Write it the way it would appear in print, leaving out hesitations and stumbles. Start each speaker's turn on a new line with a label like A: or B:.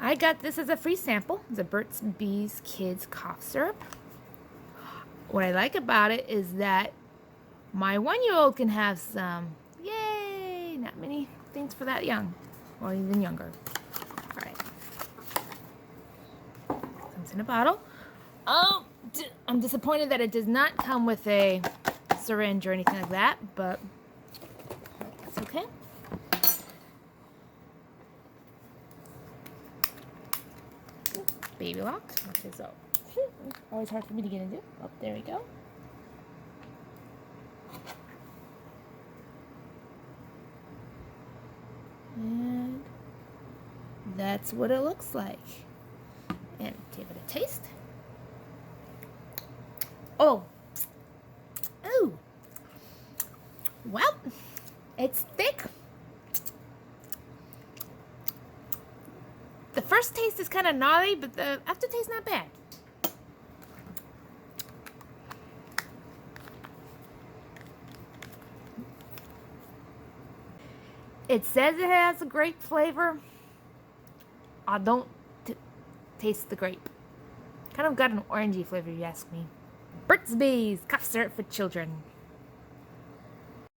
A: I got this as a free sample. It's a Burt's Bees Kids Cough Syrup. What I like about it is that my 1-year-old can have some. Yay! Not many things for that young, or even younger. All right. Comes in a bottle. Oh, I'm disappointed that it does not come with a syringe or anything like that, but it's okay. Baby lock. Okay, so always hard for me to get into. Oh, there we go. And that's what it looks like. And give it a taste. Oh. Ooh. Well, it's thick. The first taste is kind of gnarly, but the aftertaste not bad. It says it has a grape flavor. I don't taste the grape. Kind of got an orangey flavor, if you ask me. Burt's Bees Cough Syrup for Children.